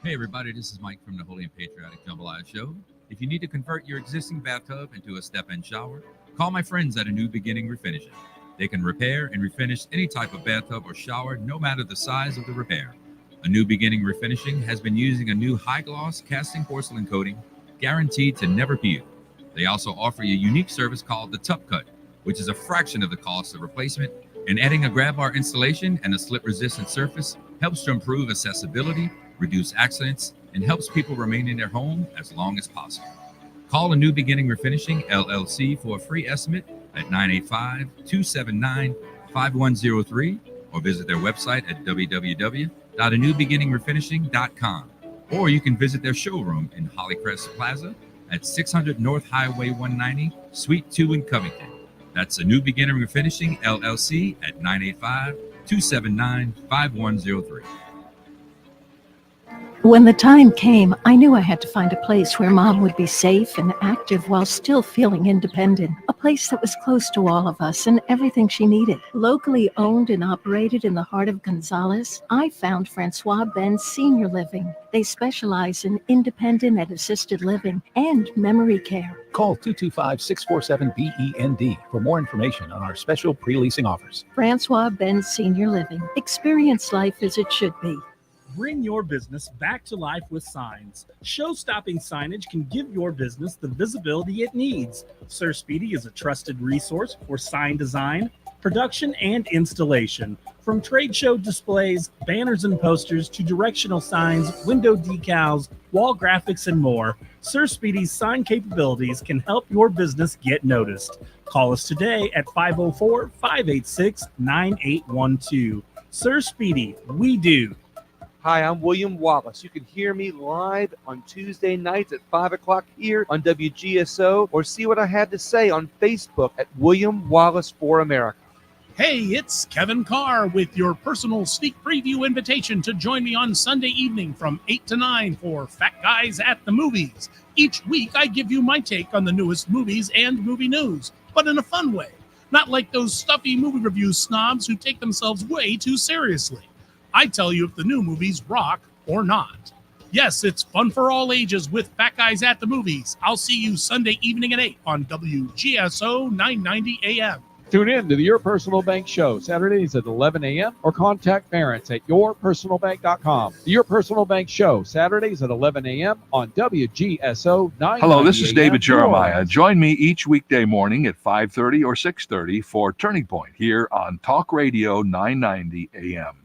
Hey everybody, this is Mike from the Holy and Patriotic Jambalaya Show. If you need to convert your existing bathtub into a step-in shower, call my friends at A New Beginning Refinishing. They can repair and refinish any type of bathtub or shower, no matter the size of the repair. A New Beginning Refinishing has been using a new high-gloss casting porcelain coating, guaranteed to never peel. They also offer a unique service called the Tub Cut, which is a fraction of the cost of replacement, and adding a grab bar installation and a slip-resistant surface helps to improve accessibility, reduce accidents, and helps people remain in their home as long as possible. Call A New Beginning Refinishing, LLC for a free estimate at 985-279-5103 or visit their website at www.anewbeginningrefinishing.com. Or you can visit their showroom in Hollycrest Plaza at 600 North Highway 190, Suite 2 in Covington. That's A New Beginning Refinishing, LLC at 985-279-5103. When the time came, I knew I had to find a place where Mom would be safe and active while still feeling independent. A place that was close to all of us and everything she needed. Locally owned and operated in the heart of Gonzales, I found Francois Ben's Senior Living. They specialize in independent and assisted living and memory care. Call 225-647-BEND for more information on our special pre-leasing offers. Francois Ben's Senior Living. Experience life as it should be. Bring your business back to life with signs. Show-stopping signage can give your business the visibility it needs. Sir Speedy is a trusted resource for sign design, production, and installation. From trade show displays, banners and posters, to directional signs, window decals, wall graphics, and more, Sir Speedy's sign capabilities can help your business get noticed. Call us today at 504-586-9812. Sir Speedy, we do. Hi, I'm William Wallace. You can hear me live on Tuesday nights at 5 o'clock here on WGSO, or see what I had to say on Facebook at William Wallace for America. Hey, it's Kevin Carr with your personal sneak preview invitation to join me on Sunday evening from 8 to 9 for Fat Guys at the Movies. Each week, I give you my take on the newest movies and movie news, but in a fun way. Not like those stuffy movie review snobs who take themselves way too seriously. I tell you if the new movies rock or not. Yes, it's fun for all ages with Fat Guys at the Movies. I'll see you Sunday evening at 8 on WGSO 990 AM. Tune in to the Your Personal Bank Show, Saturdays at 11 a.m. or contact parents at yourpersonalbank.com. The Your Personal Bank Show, Saturdays at 11 a.m. on WGSO 990 Hello, this is David AM. Jeremiah. Join me each weekday morning at 5:30 or 6:30 for Turning Point here on Talk Radio 990 AM.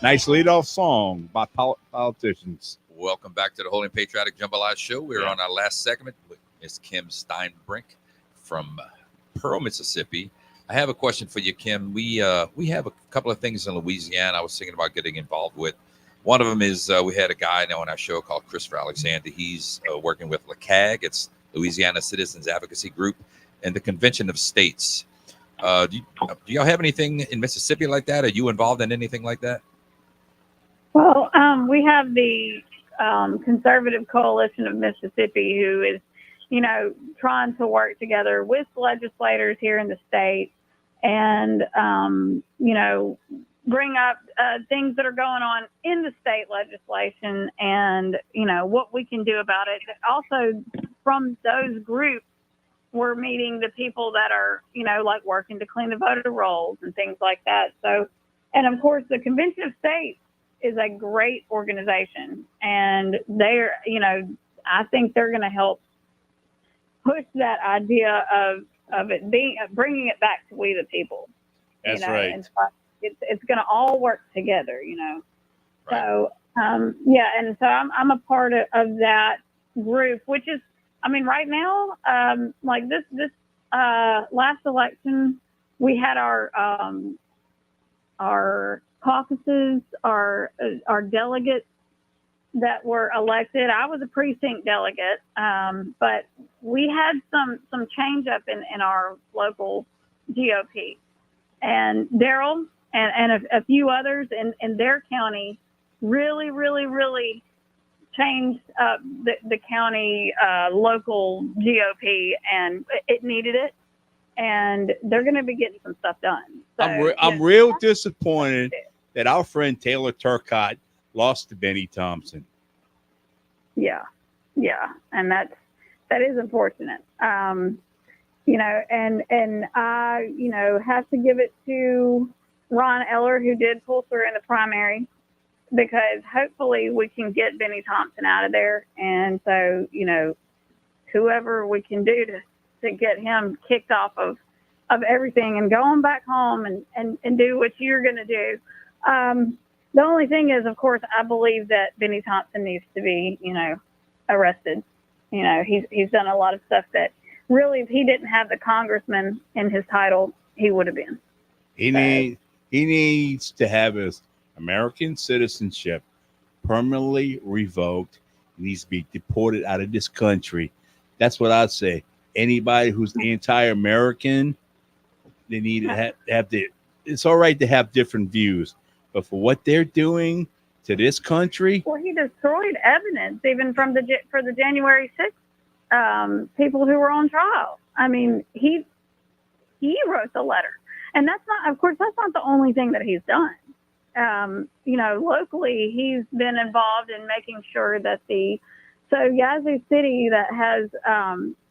Nice leadoff song by politicians. Welcome back to the Holy and Patriotic Jambalaya Show. We're on our last segment with Miss Kim Steinbrink from Pearl, Mississippi. I have a question for you, Kim. We have a couple of things in Louisiana I was thinking about getting involved with. One of them is we had a guy now on our show called Christopher Alexander. He's working with LACAG. It's Louisiana Citizens Advocacy Group and the Convention of States. Do y'all have anything in Mississippi like that? Are you involved in anything like that? Well, we have the Conservative Coalition of Mississippi, who is, trying to work together with legislators here in the state and, bring up things that are going on in the state legislation and, what we can do about it. Also, from those groups, we're meeting the people that are, like working to clean the voter rolls and things like that. So, and of course, the Convention of States is a great organization, and they're, I think they're going to help push that idea of it being, bringing it back to we the people. That's right. And so it's going to all work together, Right. So, and so I'm a part of that group, which is, right now, like this last election, we had our caucuses, our delegates that were elected. I was a precinct delegate, but we had some change up in our local GOP, and Daryl and a few others in their county really changed up the county local GOP, and it needed it, and they're going to be getting some stuff done. So, I'm real disappointed that our friend Taylor Turcotte lost to Benny Thompson. Yeah, and that is unfortunate. And I have to give it to Ron Eller, who did pull through in the primary, because hopefully we can get Benny Thompson out of there. And so, whoever we can do to get him kicked off of everything and going back home and do what you're going to do. The only thing is, of course, I believe that Benny Thompson needs to be, arrested. He's done a lot of stuff that really, if he didn't have the congressman in his title, he would have been. He needs to have his American citizenship permanently revoked. He needs to be deported out of this country. That's what I'd say. Anybody who's anti-American, they need to have the. It's all right to have different views, but for what they're doing to this country, well, he destroyed evidence even from for the January 6th people who were on trial. He wrote the letter, and that's not the only thing that he's done. Locally, he's been involved in making sure that Yazoo City, that has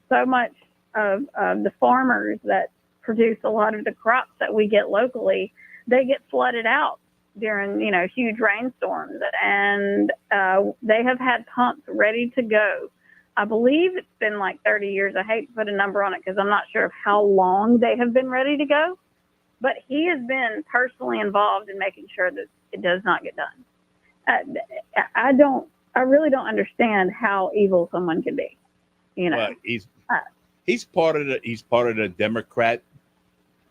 so much of the farmers that produce a lot of the crops that we get locally, they get flooded out during, huge rainstorms. And they have had pumps ready to go. I believe it's been like 30 years. I hate to put a number on it because I'm not sure of how long they have been ready to go. But he has been personally involved in making sure that it does not get done. I really don't understand how evil someone can be. But he's part of the Democrat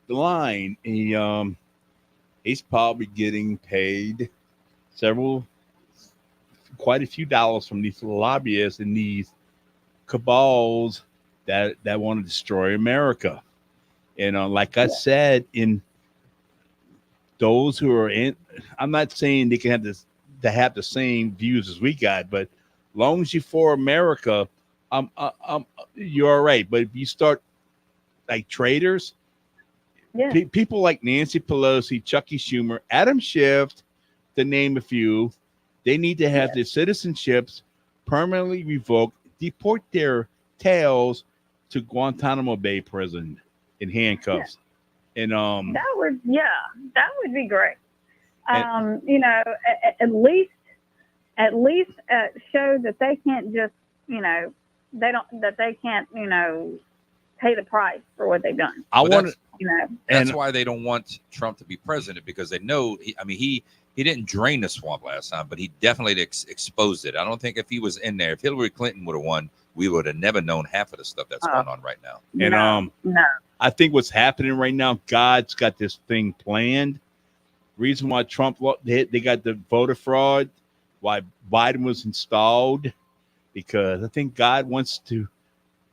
line. He's probably getting paid quite a few dollars from these lobbyists and these cabals that want to destroy America. And like I said, in those who are in, I'm not saying they can have the same views as we got, but long as you're for America, you're all right. But if you start like traitors, people like Nancy Pelosi, Chucky Schumer, Adam Schiff, to name a few, they need to have their citizenships permanently revoked, deport their tails to Guantanamo Bay prison in handcuffs. And that would be great. At least show that they can't just, they can't pay the price for what they've done. That's why they don't want Trump to be president, because they know he didn't drain the swamp last time, but he definitely exposed it. I don't think if he was in there, if Hillary Clinton would have won, we would have never known half of the stuff that's going on right now. And I think what's happening right now, God's got this thing planned. Reason why Trump, they got the voter fraud, why Biden was installed, because I think God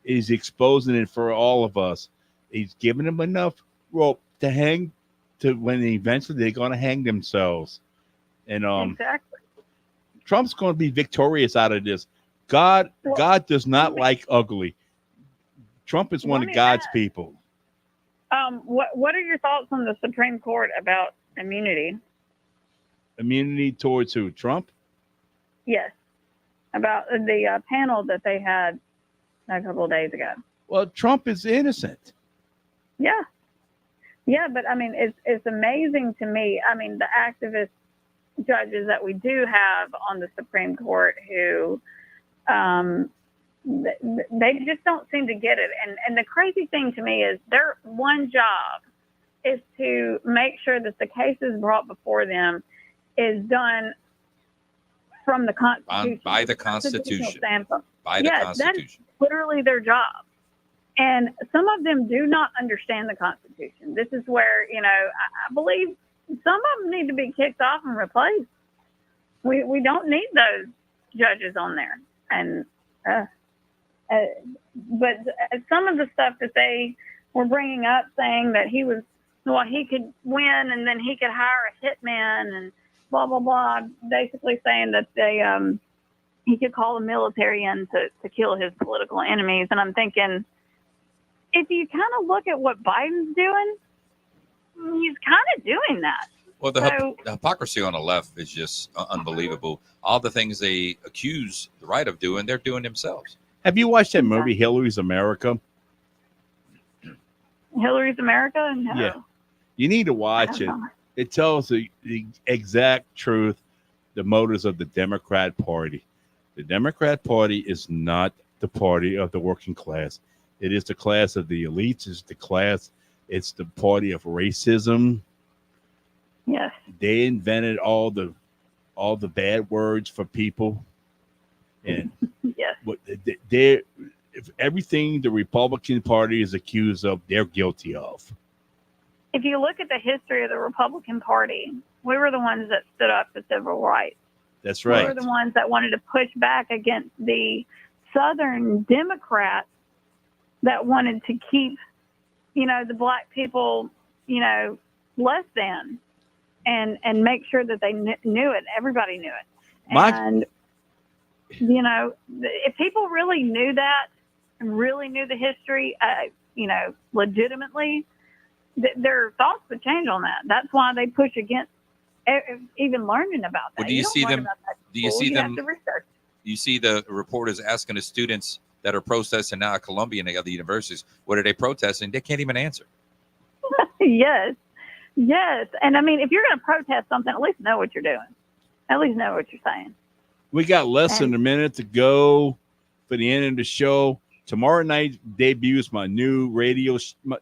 is exposing it for all of us. He's giving them enough Well, when eventually they're going to hang themselves, and Exactly. Trump's going to be victorious out of this. God does not like ugly. Trump is one of God's people. What are your thoughts on the Supreme Court about immunity? Immunity towards who? Trump? Yes, about the panel that they had a couple of days ago. Well, Trump is innocent. Yeah, but I mean, it's amazing to me. I mean, the activist judges that we do have on the Supreme Court who they just don't seem to get it. And the crazy thing to me is their one job is to make sure that the cases brought before them is done from the Constitution. By the Constitution. By the Constitution. That is literally their job. And some of them do not understand the Constitution. This is where, I believe some of them need to be kicked off and replaced. We don't need those judges on there. And but some of the stuff that they were bringing up, saying that he could win and then he could hire a hitman and blah blah blah, basically saying that he could call the military in to kill his political enemies. And I'm thinking, if you kind of look at what Biden's doing, he's kind of doing that. Well, the hypocrisy on the left is just unbelievable. All the things they accuse the right of doing, they're doing themselves. Have you watched that movie, Hillary's America? Hillary's America? No. Yeah. You need to watch it. It tells the exact truth, the motives of the Democrat Party. The Democrat Party is not the party of the working class. It is the class of the elites. It's the party of racism. Yes. They invented all the bad words for people. And yes. If everything the Republican Party is accused of, they're guilty of. If you look at the history of the Republican Party, we were the ones that stood up for civil rights. That's right. We were the ones that wanted to push back against the Southern Democrats that wanted to keep, the black people, less than, and make sure that they knew it. Everybody knew it. And, if people really knew that and really knew the history, legitimately, their thoughts would change on that. That's why they push against even learning about that. Well, do you see them? Do you see them? Have to research. You see the reporters asking the students that are protesting now at Columbia and the other universities, what are they protesting? They can't even answer. Yes. And I mean, if you're going to protest something, at least know what you're doing. At least know what you're saying. We got less than a minute to go for the end of the show. Tomorrow night debuts my new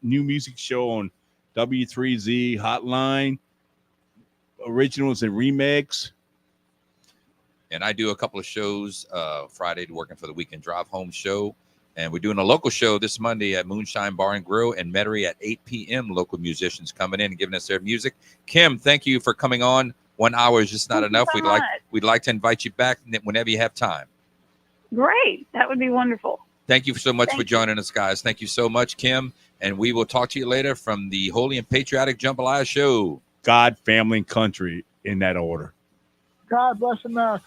new music show on W3Z Hotline, originals and remix. And I do a couple of shows Friday, working for the Weekend Drive Home show. And we're doing a local show this Monday at Moonshine Bar and Grill in Metairie at 8 p.m. Local musicians coming in and giving us their music. Kim, thank you for coming on. 1 hour is just not enough. We'd like to invite you back whenever you have time. Great. That would be wonderful. Thank you so much for joining us, guys. Thank you so much, Kim. And we will talk to you later from the Holy and Patriotic Jambalaya show. God, family, and country in that order. God bless America.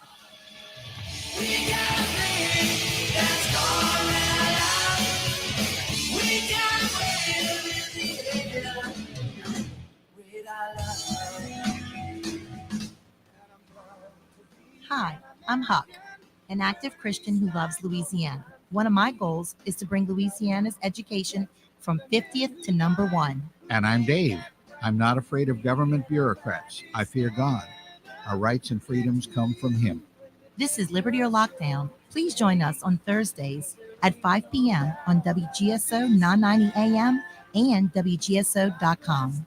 Hi, I'm Huck, an active Christian who loves Louisiana. One of my goals is to bring Louisiana's education from 50th to number 1. And I'm Dave. I'm not afraid of government bureaucrats. I fear God. Our rights and freedoms come from Him. This is Liberty or Lockdown. Please join us on Thursdays at 5 p.m. on WGSO 990 AM and WGSO.com.